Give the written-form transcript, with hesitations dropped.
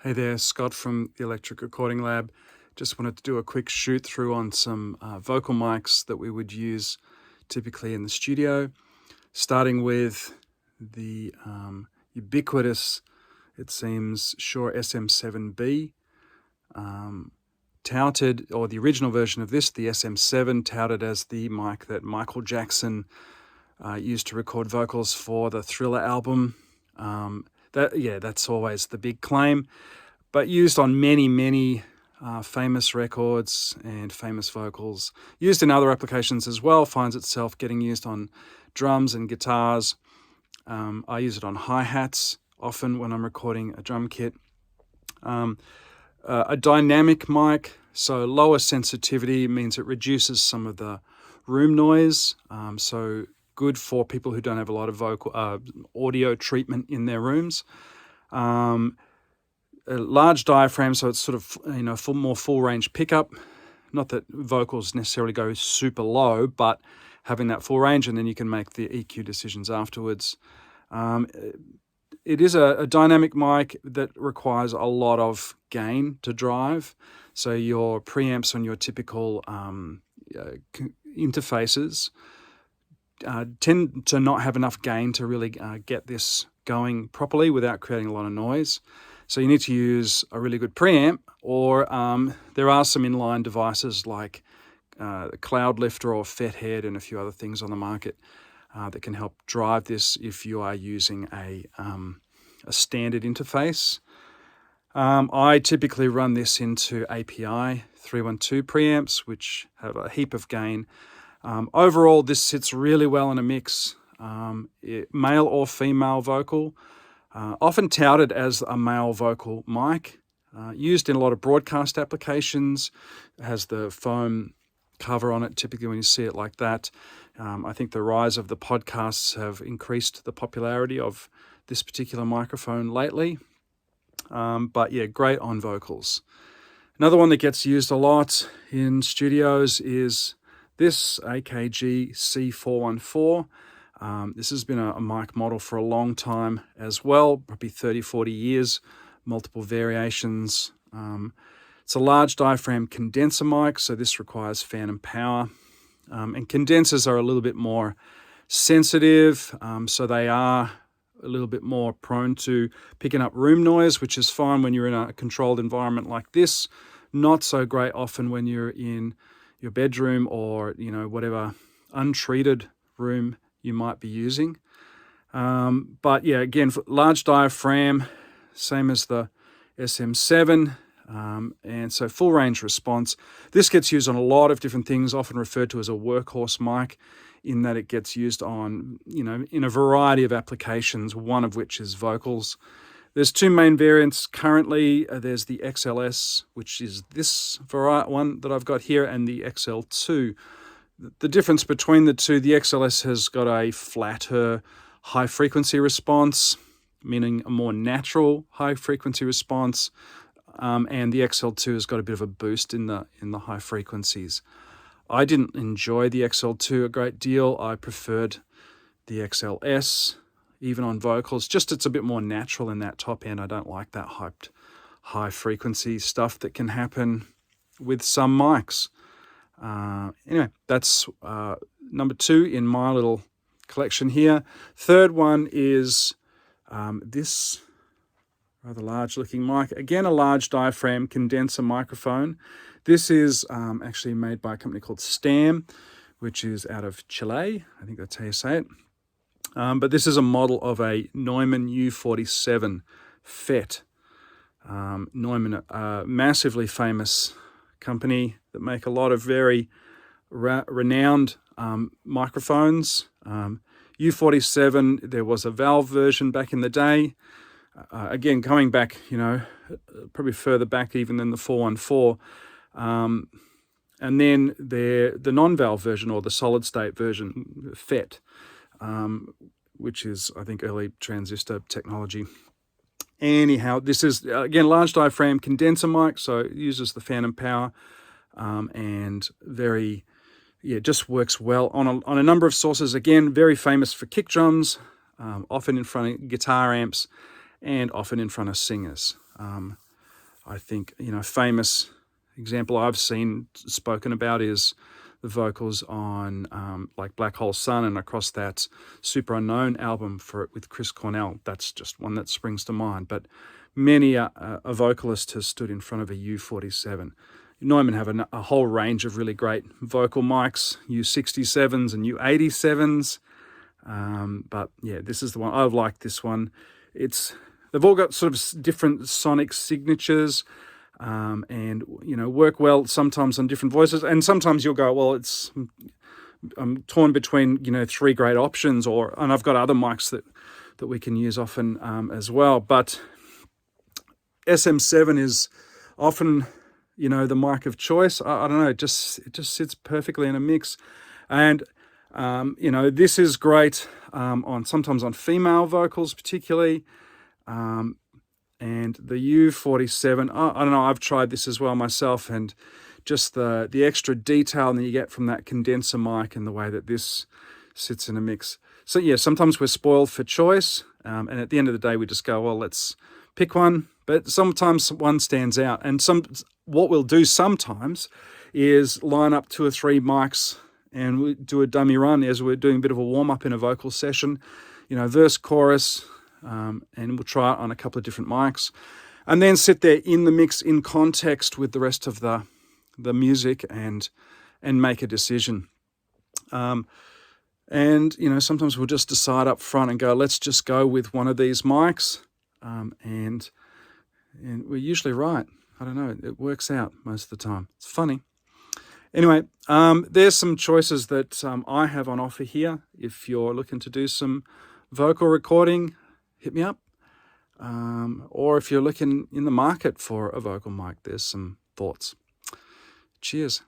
Hey there, Scott from the Electric Recording Lab. Just wanted to do a quick shoot through on some vocal mics that we would use typically in the studio, starting with the ubiquitous, it seems, Shure SM7b, touted, or the original version of this, the SM7, touted as the mic that Michael Jackson used to record vocals for the Thriller album. That's always the big claim, but used on many famous records and famous vocals. Used in other applications as well, finds itself getting used on drums and guitars. I use it on hi-hats often when I'm recording a drum kit. A dynamic mic, so lower sensitivity, means it reduces some of the room noise, so good for people who don't have a lot of vocal audio treatment in their rooms. A large diaphragm, so it's sort of more full range pickup. Not that vocals necessarily go super low, but having that full range, and then you can make the EQ decisions afterwards. It is a dynamic mic that requires a lot of gain to drive. So your preamps on your typical interfaces tend to not have enough gain to really get this going properly without creating a lot of noise. So you need to use a really good preamp, or there are some inline devices like Cloud Lifter or Fethead and a few other things on the market that can help drive this if you are using a standard interface. I typically run this into API 312 preamps, which have a heap of gain. Overall, this sits really well in a mix, male or female vocal, often touted as a male vocal mic, used in a lot of broadcast applications. It has the foam cover on it, typically when you see it like that. I think the rise of the podcasts have increased the popularity of this particular microphone lately. But yeah, great on vocals. Another one that gets used a lot in studios is this AKG C414. This has been a mic model for a long time as well, probably 30, 40 years, multiple variations. It's a large diaphragm condenser mic, so this requires fan and power. And condensers are a little bit more sensitive, so they are a little bit more prone to picking up room noise, which is fine when you're in a controlled environment like this. Not so great often when you're in your bedroom or, whatever untreated room you might be using. But yeah, again, large diaphragm, same as the SM7, and so full range response. This gets used on a lot of different things, often referred to as a workhorse mic, in that it gets used on, in a variety of applications, one of which is vocals. There's two main variants currently. There's the XLS, which is this one that I've got here, and the XL2. The difference between the two, the XLS has got a flatter high frequency response, meaning a more natural high frequency response, and the XL2 has got a bit of a boost in the high frequencies. I didn't enjoy the XL2 a great deal. I preferred the XLS, even on vocals. Just it's a bit more natural in that top end. I don't like that hyped high frequency stuff that can happen with some mics. Anyway, that's number two in my little collection here. Third one is this rather large looking mic. Again, a large diaphragm condenser microphone. This is actually made by a company called STAM, which is out of Chile. I think that's how you say it. But this is a model of a Neuman U47 FET. Neumann, a massively famous company that make a lot of very renowned microphones. U47, there was a valve version back in the day. Again, coming back, probably further back even than the 414. And then the non-valve version, or the solid-state version, FET, which is, I think, early transistor technology. Anyhow, this is, again, large diaphragm condenser mic, so it uses the fan and power, and just works well on a number of sources. Again, very famous for kick drums, often in front of guitar amps, and often in front of singers. I think, famous example I've seen spoken about is the vocals on like Black Hole Sun and across that Super Unknown album with Chris Cornell. That's just one that springs to mind. But many a vocalist has stood in front of a U47. Neumann have a whole range of really great vocal mics, U67s and U87s. But yeah, this is the one. I like this one. They've all got sort of different sonic signatures, and work well sometimes on different voices. And sometimes you'll go, well, I'm torn between three great options, and I've got other mics that we can use often as well. But SM7 is often the mic of choice. I don't know, it just sits perfectly in a mix. And this is great sometimes on female vocals particularly. And the U47, I don't know, I've tried this as well myself, and just the extra detail that you get from that condenser mic and the way that this sits in a mix. So yeah, sometimes we're spoiled for choice, and at the end of the day we just go, well, let's pick one. But sometimes one stands out, and what we'll do sometimes is line up 2 or 3 mics and we do a dummy run as we're doing a bit of a warm-up in a vocal session, verse, chorus, and we'll try it on a couple of different mics, and then sit there in the mix in context with the rest of the music and make a decision. And sometimes we'll just decide up front and go, let's just go with one of these mics, and we're usually right. I don't know, it works out most of the time. It's funny. Anyway, there's some choices that I have on offer here. If you're looking to do some vocal recording, hit me up. Or if you're looking in the market for a vocal mic, there's some thoughts. Cheers.